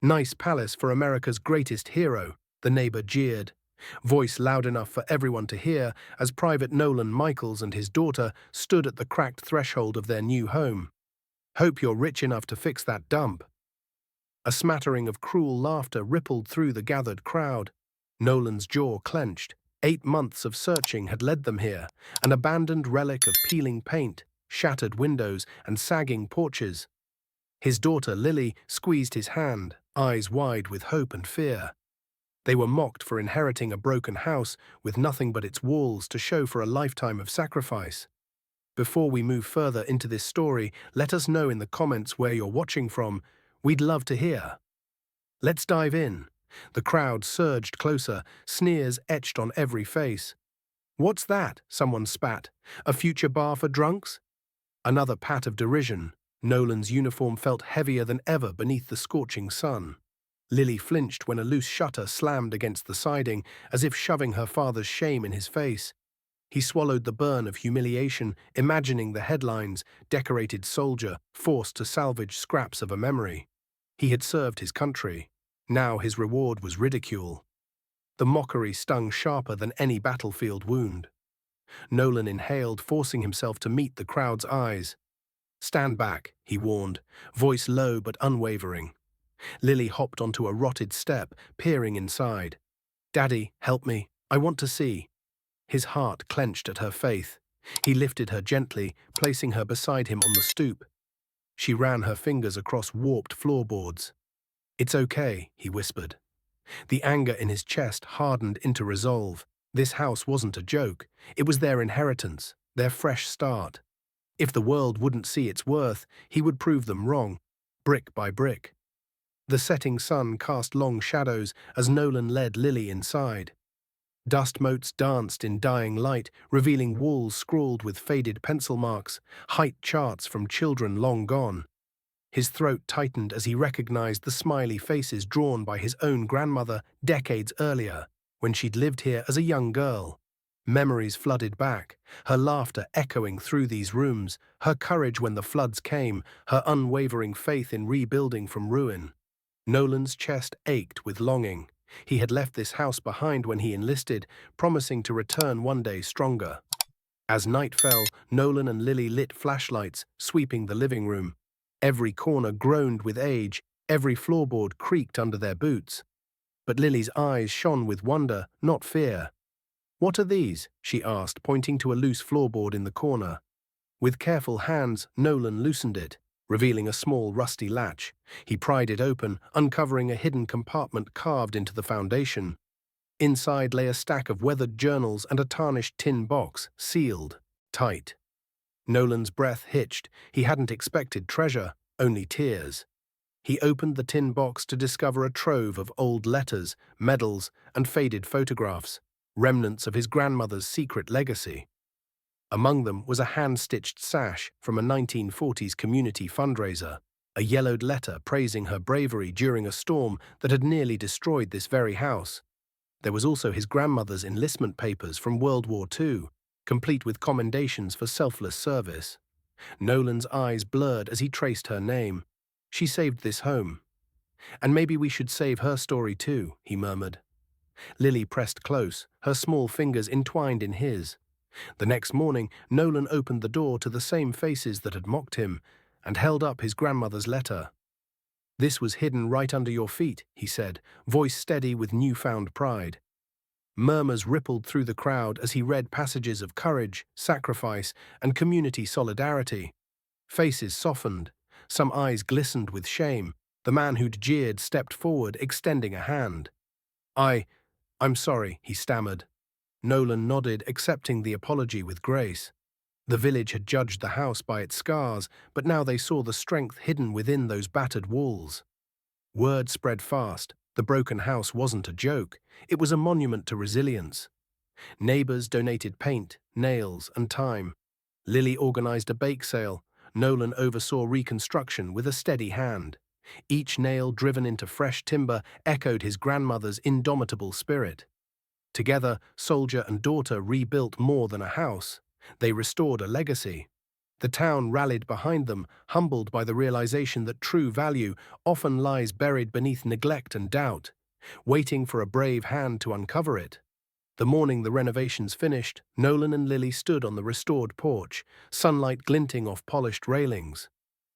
Nice palace for America's greatest hero, the neighbor jeered, voice loud enough for everyone to hear as Private Nolan Michaels and his daughter stood at the cracked threshold of their new home. Hope you're rich enough to fix that dump. A smattering of cruel laughter rippled through the gathered crowd. Nolan's jaw clenched. 8 months of searching had led them here, an abandoned relic of peeling paint, shattered windows, and sagging porches. His daughter Lily squeezed his hand, eyes wide with hope and fear. They were mocked for inheriting a broken house with nothing but its walls to show for a lifetime of sacrifice. Before we move further into this story, let us know in the comments where you're watching from. We'd love to hear. Let's dive in. The crowd surged closer, sneers etched on every face. "What's that?" someone spat. "A future bar for drunks?" Another pat of derision. Nolan's uniform felt heavier than ever beneath the scorching sun. Lily flinched when a loose shutter slammed against the siding, as if shoving her father's shame in his face. He swallowed the burn of humiliation, imagining the headlines, "Decorated soldier, forced to salvage scraps of a memory." He had served his country. Now his reward was ridicule. The mockery stung sharper than any battlefield wound. Nolan inhaled, forcing himself to meet the crowd's eyes. "Stand back," he warned, voice low but unwavering. Lily hopped onto a rotted step, peering inside. "Daddy, help me. I want to see." His heart clenched at her faith. He lifted her gently, placing her beside him on the stoop. She ran her fingers across warped floorboards. "It's okay," he whispered. The anger in his chest hardened into resolve. This house wasn't a joke. It was their inheritance, their fresh start. If the world wouldn't see its worth, he would prove them wrong, brick by brick. The setting sun cast long shadows as Nolan led Lily inside. Dust motes danced in dying light, revealing walls scrawled with faded pencil marks, height charts from children long gone. His throat tightened as he recognized the smiley faces drawn by his own grandmother decades earlier, when she'd lived here as a young girl. Memories flooded back, her laughter echoing through these rooms, her courage when the floods came, her unwavering faith in rebuilding from ruin. Nolan's chest ached with longing. He had left this house behind when he enlisted, promising to return one day stronger. As night fell, Nolan and Lily lit flashlights, sweeping the living room. Every corner groaned with age, every floorboard creaked under their boots. But Lily's eyes shone with wonder, not fear. "What are these?" she asked, pointing to a loose floorboard in the corner. With careful hands, Nolan loosened it, revealing a small rusty latch. He pried it open, uncovering a hidden compartment carved into the foundation. Inside lay a stack of weathered journals and a tarnished tin box, sealed tight. Nolan's breath hitched. He hadn't expected treasure, only tears. He opened the tin box to discover a trove of old letters, medals, and faded photographs, remnants of his grandmother's secret legacy. Among them was a hand-stitched sash from a 1940s community fundraiser, a yellowed letter praising her bravery during a storm that had nearly destroyed this very house. There was also his grandmother's enlistment papers from World War II, complete with commendations for selfless service. Nolan's eyes blurred as he traced her name. She saved this home. "And maybe we should save her story too," he murmured. Lily pressed close, her small fingers entwined in his. The next morning, Nolan opened the door to the same faces that had mocked him and held up his grandmother's letter. "This was hidden right under your feet," he said, voice steady with newfound pride. Murmurs rippled through the crowd as he read passages of courage, sacrifice, and community solidarity. Faces softened. Some eyes glistened with shame. The man who'd jeered stepped forward, extending a hand. I'm sorry," he stammered. Nolan nodded, accepting the apology with grace. The village had judged the house by its scars, but now they saw the strength hidden within those battered walls. Word spread fast. The broken house wasn't a joke. It was a monument to resilience. Neighbors donated paint, nails, and time. Lily organized a bake sale. Nolan oversaw reconstruction with a steady hand. Each nail driven into fresh timber echoed his grandmother's indomitable spirit. Together, soldier and daughter rebuilt more than a house. They restored a legacy. The town rallied behind them, humbled by the realization that true value often lies buried beneath neglect and doubt, waiting for a brave hand to uncover it. The morning the renovations finished, Nolan and Lily stood on the restored porch, sunlight glinting off polished railings.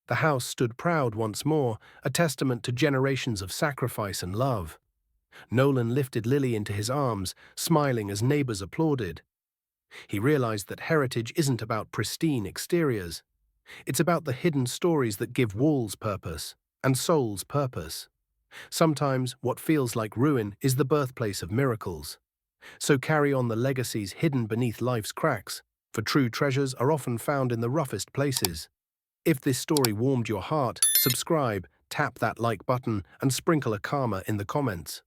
The house stood proud once more, a testament to generations of sacrifice and love. Nolan lifted Lily into his arms, smiling as neighbors applauded. He realized that heritage isn't about pristine exteriors. It's about the hidden stories that give walls purpose and souls purpose. Sometimes what feels like ruin is the birthplace of miracles. So carry on the legacies hidden beneath life's cracks, for true treasures are often found in the roughest places. If this story warmed your heart, subscribe, tap that like button, and sprinkle a karma in the comments.